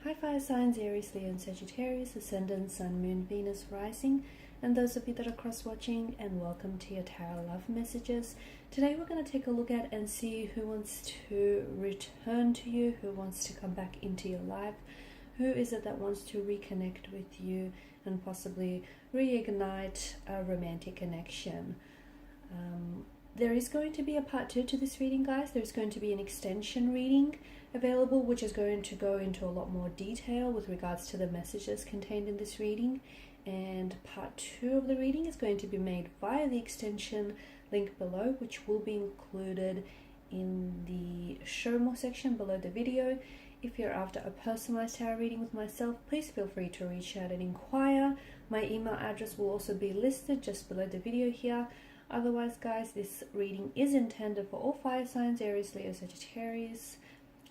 Hi fire signs, Aries, Leo and Sagittarius, Ascendant, Sun, Moon, Venus, Rising, and those of you that are cross-watching, and welcome to your Tarot Love Messages. Today we're going to take a look at and see who wants to return to you, who wants to come back into your life, who is it that wants to reconnect with you and possibly reignite a romantic connection. There is going to be a part 2 to this reading, guys. There's going to be an extension reading available, which is going to go into a lot more detail with regards to the messages contained in this reading. And part 2 of the reading is going to be made via the extension link below, which will be included in the show more section below the video. If you're after a personalized tarot reading with myself, please feel free to reach out and inquire. My email address will also be listed just below the video here. Otherwise, guys, this reading is intended for all fire signs, Aries, Leo, Sagittarius.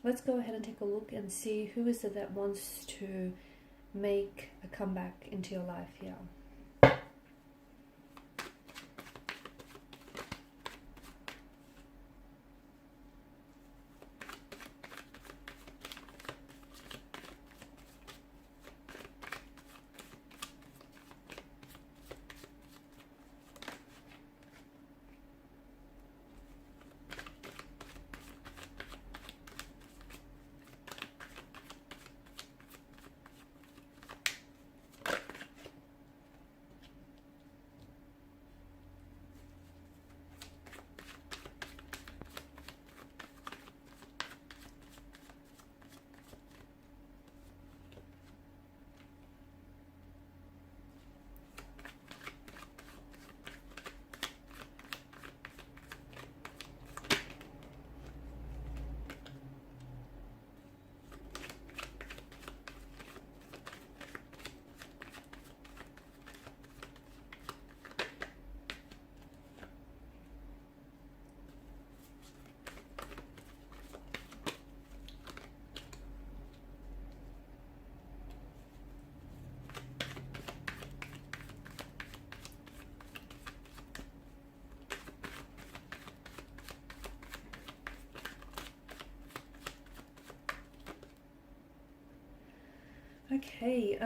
Let's go ahead and take a look and see who is it that wants to make a comeback into your life here. Okay,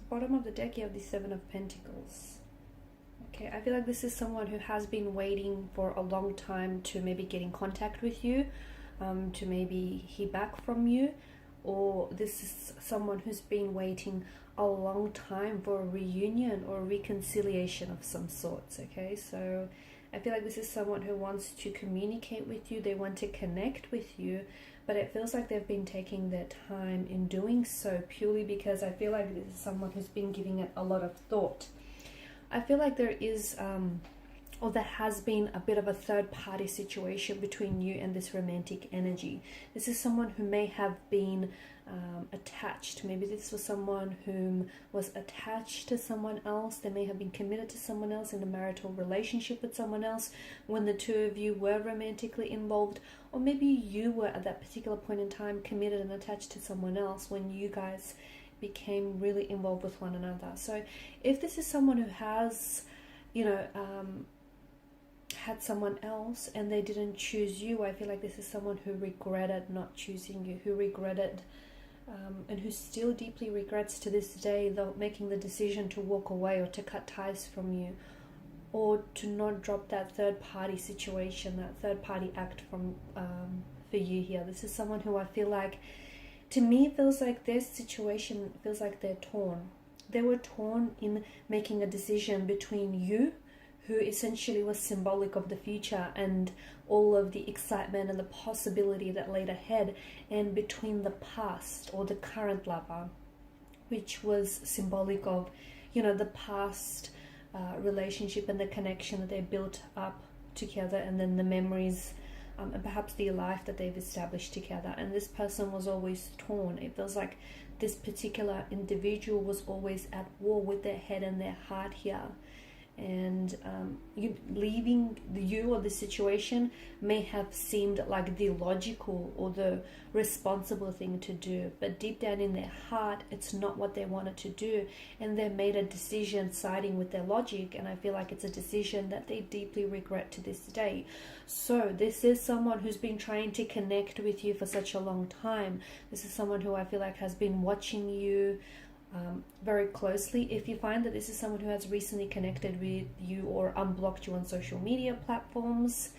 bottom of the deck you have the Seven of Pentacles. Okay, I feel like this is someone who has been waiting for a long time to maybe get in contact with you, to maybe hear back from you, or this is someone who's been waiting a long time for a reunion or a reconciliation of some sorts. Okay, so I feel like this is someone who wants to communicate with you, they want to connect with you, but it feels like they've been taking their time in doing so purely because I feel like this is someone who's been giving it a lot of thought. I feel like there is, or there has been a bit of a third party situation between you and this romantic energy. This is someone who may have been attached. Maybe this was someone who was attached to someone else. They may have been committed to someone else in a marital relationship with someone else when the two of you were romantically involved, or maybe you were at that particular point in time committed and attached to someone else when you guys became really involved with one another. So if this is someone who has, had someone else and they didn't choose you, I feel like this is someone who regretted not choosing you, who regretted and who still deeply regrets to this day making the decision to walk away or to cut ties from you, or to not drop that third party situation, that third party act from for you here. This is someone who I feel like, to me, feels like their situation feels like they're torn. They were torn in making a decision between you, who essentially was symbolic of the future and all of the excitement and the possibility that laid ahead, and between the past or the current lover, which was symbolic of, the past relationship and the connection that they built up together, and then the memories and perhaps the life that they've established together. And this person was always torn. It feels like this particular individual was always at war with their head and their heart here. and you leaving you or the situation may have seemed like the logical or the responsible thing to do, but deep down in their heart it's not what they wanted to do, and they made a decision siding with their logic, and I feel like it's a decision that they deeply regret to this day. So this is someone who's been trying to connect with you for such a long time. This is someone who I feel like has been watching you very closely. If you find that this is someone who has recently connected with you or unblocked you on social media platforms,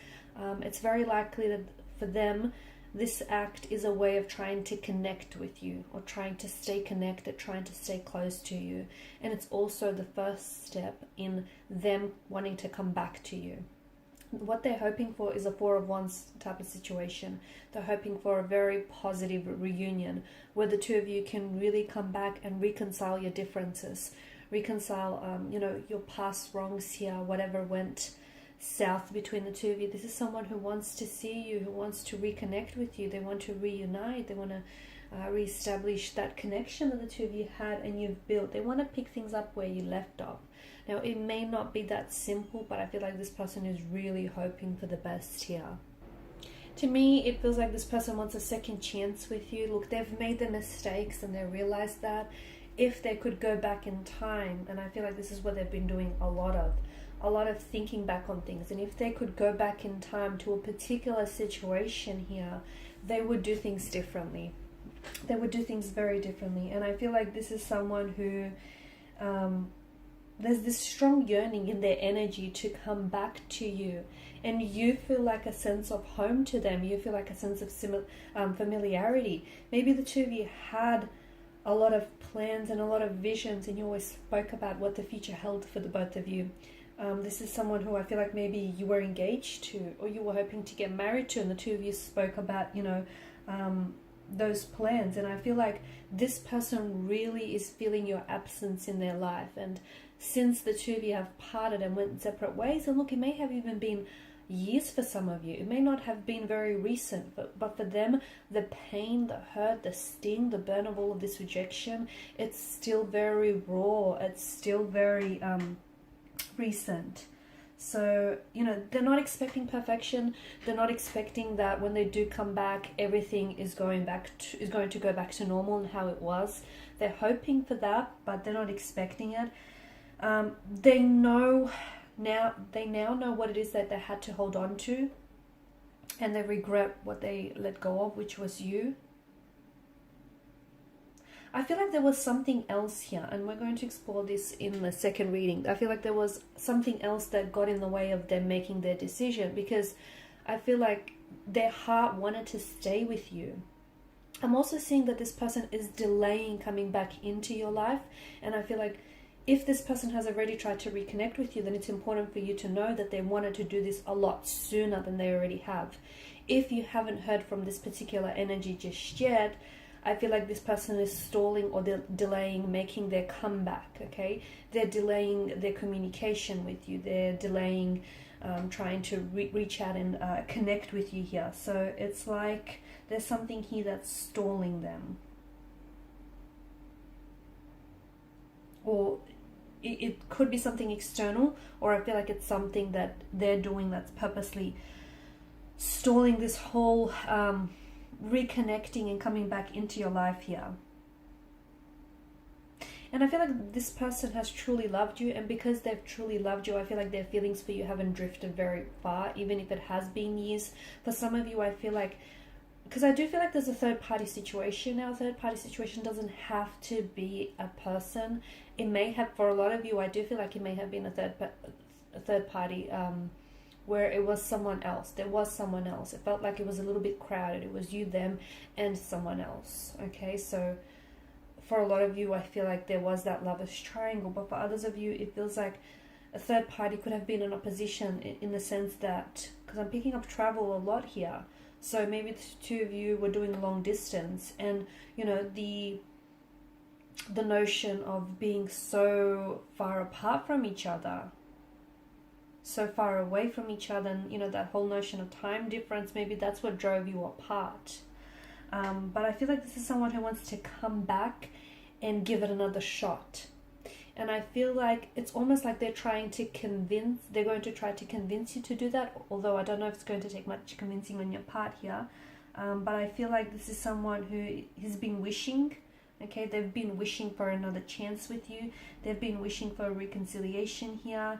it's very likely that for them this act is a way of trying to connect with you or trying to stay connected, trying to stay close to you. And it's also the first step in them wanting to come back to you. What they're hoping for is a Four of Wands type of situation. They're hoping for a very positive reunion where the two of you can really come back and reconcile your differences, reconcile your past wrongs here, whatever went south between the two of you. This is someone who wants to see you, who wants to reconnect with you. They want to reunite. They want to reestablish that connection that the two of you had and you've built. They want to pick things up where you left off. Now, it may not be that simple, but I feel like this person is really hoping for the best here. To me, it feels like this person wants a second chance with you. Look, they've made the mistakes and they realize that if they could go back in time, and I feel like this is what they've been doing a lot of thinking back on things, and if they could go back in time to a particular situation here, they would do things differently. They would do things very differently. And I feel like this is someone who there's this strong yearning in their energy to come back to you, and you feel like a sense of home to them. You feel like a sense of familiarity. Maybe the two of you had a lot of plans and a lot of visions, and you always spoke about what the future held for the both of you. This is someone who I feel like maybe you were engaged to, or you were hoping to get married to, and the two of you spoke about those plans. And I feel like this person really is feeling your absence in their life, and since the two of you have parted and went separate ways, and look, it may have even been years for some of you, it may not have been very recent, but for them, the pain, the hurt, the sting, the burn of all of this rejection, it's still very raw, it's still very recent. So, they're not expecting perfection. They're not expecting that when they do come back, everything is going to go back to normal and how it was. They're hoping for that, but they're not expecting it. They now know what it is that they had to hold on to, and they regret what they let go of, which was you. I feel like there was something else here, and we're going to explore this in the second reading. I feel like there was something else that got in the way of them making their decision, because I feel like their heart wanted to stay with you. I'm also seeing that this person is delaying coming back into your life, and I feel like if this person has already tried to reconnect with you, then it's important for you to know that they wanted to do this a lot sooner than they already have. If you haven't heard from this particular energy just yet, I feel like this person is stalling or delaying making their comeback, okay? They're delaying their communication with you. They're delaying trying to reach out and connect with you here. So it's like there's something here that's stalling them. Or it could be something external, or I feel like it's something that they're doing that's purposely stalling this whole reconnecting and coming back into your life here. And I feel like this person has truly loved you, and because they've truly loved you, I feel like their feelings for you haven't drifted very far, even if it has been years. For some of you, I feel like, because I do feel like there's a third-party situation now. A third-party situation doesn't have to be a person. It may have, for a lot of you, I do feel like it may have been a third party where it was someone else. There was someone else. It felt like it was a little bit crowded. It was you, them, and someone else. Okay, so for a lot of you, I feel like there was that lover's triangle. But for others of you, it feels like a third party could have been in opposition in the sense that, because I'm picking up travel a lot here. So maybe the two of you were doing long distance, and the notion of being so far apart from each other, so far away from each other, and that whole notion of time difference, maybe that's what drove you apart. But I feel like this is someone who wants to come back and give it another shot. And I feel like it's almost like they're going to try to convince you to do that, although I don't know if it's going to take much convincing on your part here. But I feel like this is someone who has been wishing, okay, they've been wishing for another chance with you. They've been wishing for a reconciliation here.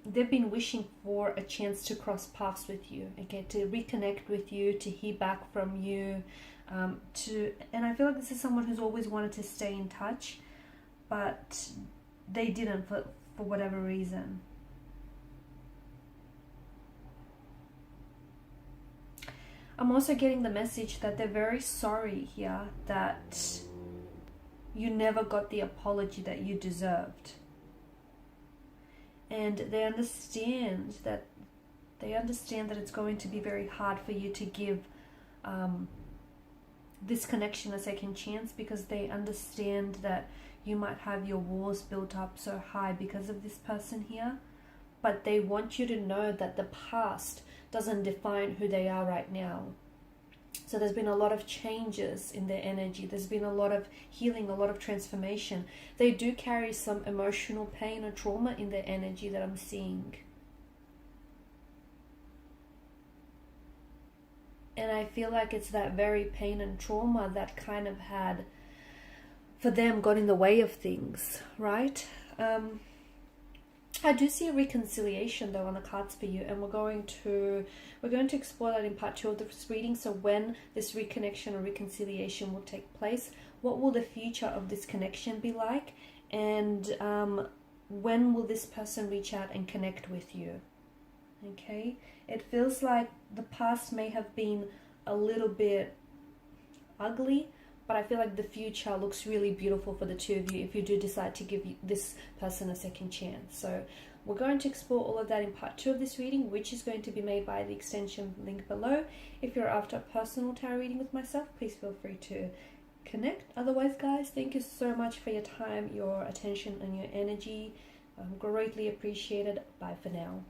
They've been wishing for a chance to cross paths with you, okay, to reconnect with you, to hear back from you, and I feel like this is someone who's always wanted to stay in touch, but they didn't for whatever reason. I'm also getting the message that they're very sorry here that you never got the apology that you deserved. And they understand that it's going to be very hard for you to give this connection a second chance, because they understand that you might have your walls built up so high because of this person here. But they want you to know that the past doesn't define who they are right now. So there's been a lot of changes in their energy. There's been a lot of healing, a lot of transformation. They do carry some emotional pain or trauma in their energy that I'm seeing. And I feel like it's that very pain and trauma that kind of had, for them, got in the way of things, right? I do see a reconciliation though on the cards for you, and we're going to explore that in part 2 of this reading. So when this reconnection or reconciliation will take place, what will the future of this connection be like, and when will this person reach out and connect with you? Okay, it feels like the past may have been a little bit ugly, but I feel like the future looks really beautiful for the two of you if you do decide to give this person a second chance. So we're going to explore all of that in part 2 of this reading, which is going to be made by the extension link below. If you're after a personal tarot reading with myself, please feel free to connect. Otherwise, guys, thank you so much for your time, your attention, and your energy. Greatly appreciated. Bye for now.